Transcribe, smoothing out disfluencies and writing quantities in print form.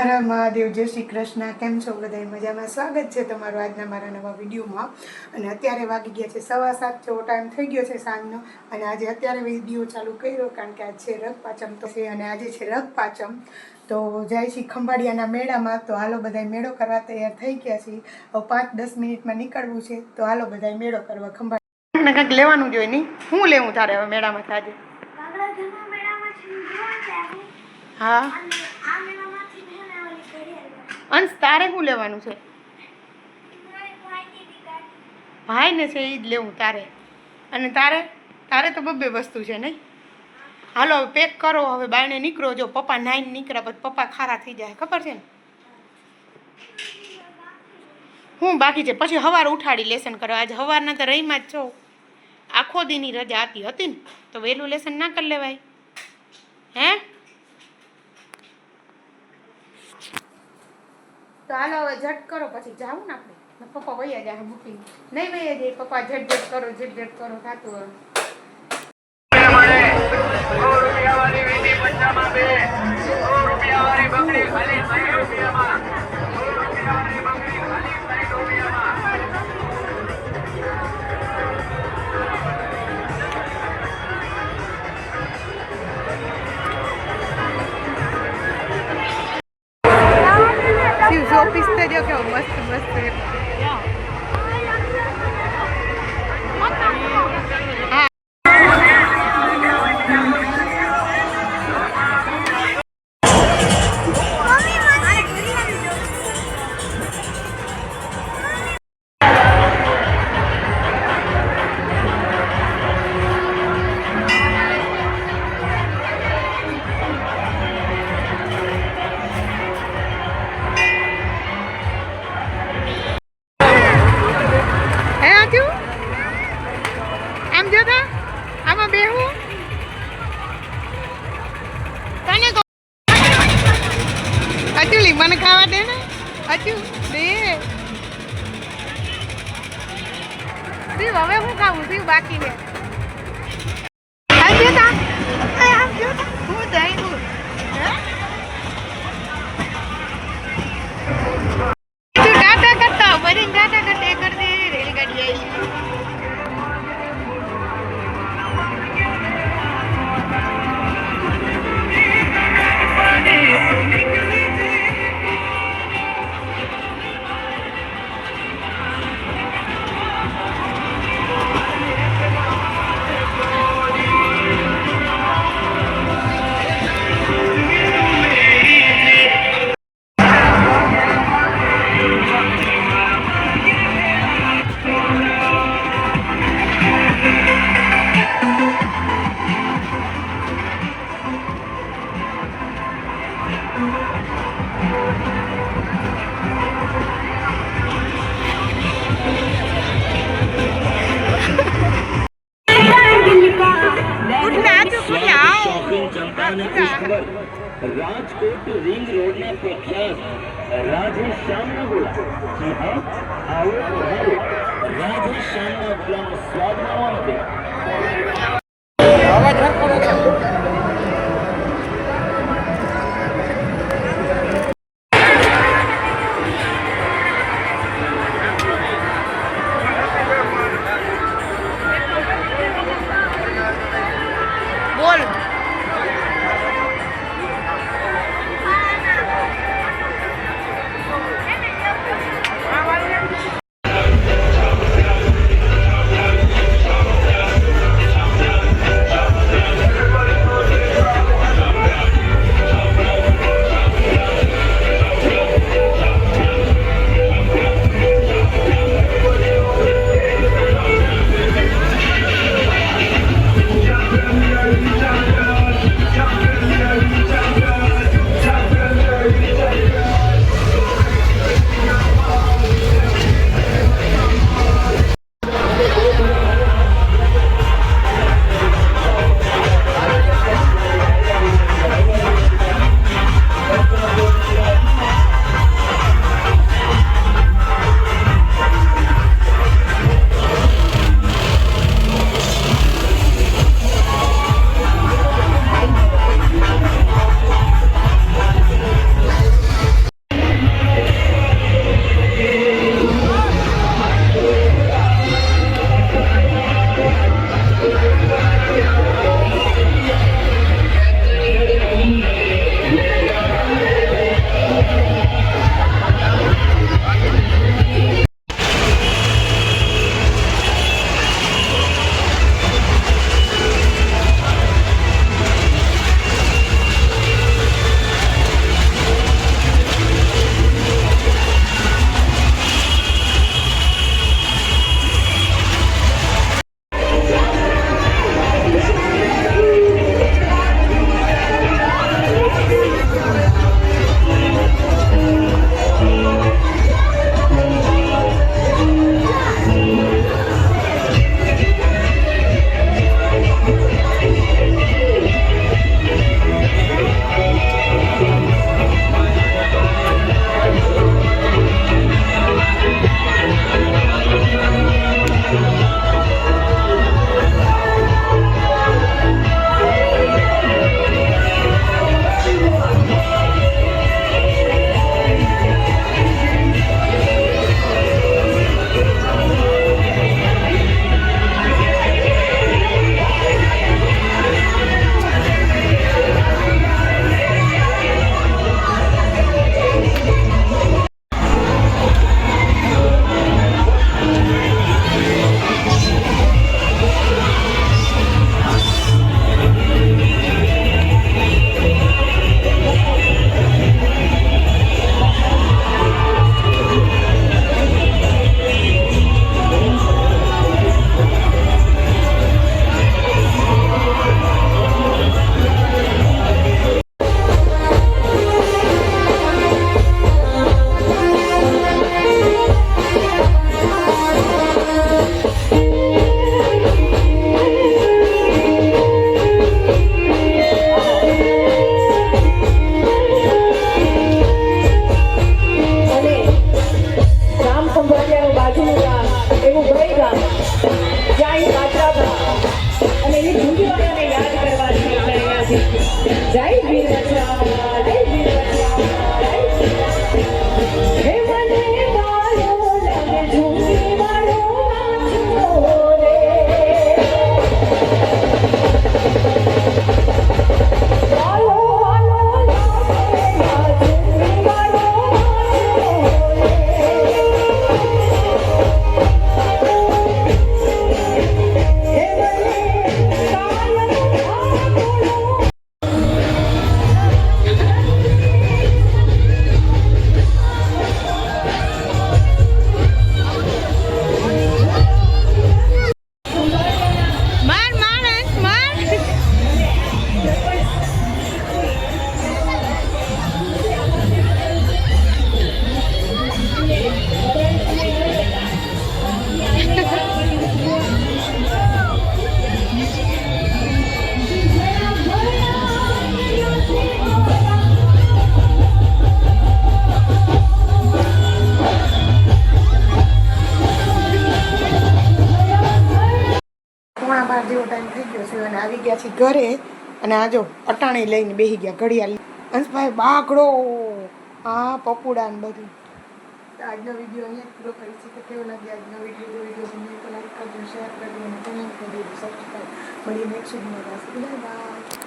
મહાદેવ, જય શ્રી કૃષ્ણ. કેમ છો બધા? મજામાં? સ્વાગત છે તમારું આજના મારા નવા વિડીયોમાં. અને અત્યારે વાગી ગયા છે 7:15 જેવો ટાઈમ થઈ ગયો છે સાંજનો. અને આજે અત્યારે વિડીયો ચાલુ કર્યો કારણ કે આજ છે રથ પાંચમ તો છે. અને આજે છે રથ પાંચમ તો જાય છે ખંભાળિયાના મેળામાં. તો હાલો બધા મેળો કરવા તૈયાર થઈ ગયા છીએ. હવે 5-10 મિનિટમાં નીકળવું છે. તો હાલો બધા મેળો કરવા ખંભાળિયા કંઈક લેવાનું જોઈએ નહીં. શું લેવું તારે હવે મેળામાં આજે? હા અંશ, તારે શું લેવાનું છે? ભાઈ ને છે એ જ લેવું તારે. અને તારે તો બબ્બે વસ્તુ છે નહીં. હાલો હવે પેક કરો. હવે બાયણે નીકળો. જો પપ્પા નાઈને નીકળ્યા પછી પપ્પા ખારા થઈ જાય, ખબર છે ને? હું બાકી છે પછી સવારે ઉઠાડી લેસન કરો. આજે સવારના તો રહીમાં જ છો. આખો દીની રજા હતી ને તો વહેલું લેસન ના કરી લેવાય હે? તો હાલો હવે ઝટ કરો પછી જાવું ને આપણે. પપ્પા વૈયા જાય મૂકી નહીં વૈયા જાય. પપ્પા ઝટ કરો થતું હવે. ઓફિસ તો જો કેવો મસ્ત આમ જોતા આમાં બેહું તને અચુલી મને ખાવા દે ને. અચુ દે શિવ. હવે હું ખાવું? શિવ બાકી છે. આમ જોતા હું દઈ હું ટાટા કરતા બરી ટાટા કરતે કરતે રેલગાડી આવી. રાજકોટ રિંગ રોડના પ્રખ્યાત રાધે શ્યામના ગોળા. જી હા, આવો રાધે શ્યામના ગોળાનો સ્વાદ માણવા માટે. બોલ આવી ગયા છીએ ઘરે અને આ જો અટાણે લઈને બેસી ગયા ઘડિયાળ. અંશભાઈ બાગડો હા પપુડા ને બધું. આજનો વિડીયો અહીંયા પૂરો કરી છે. તો કેવો લાગે આજનો વિડીયો ગમે તો લાઈક કરજો, શેર કરજો અને કમેન્ટ કરજો, સબસ્ક્રાઈબ. મળીએ નેક્સ્ટ વિડીયોમાં. Bye bye.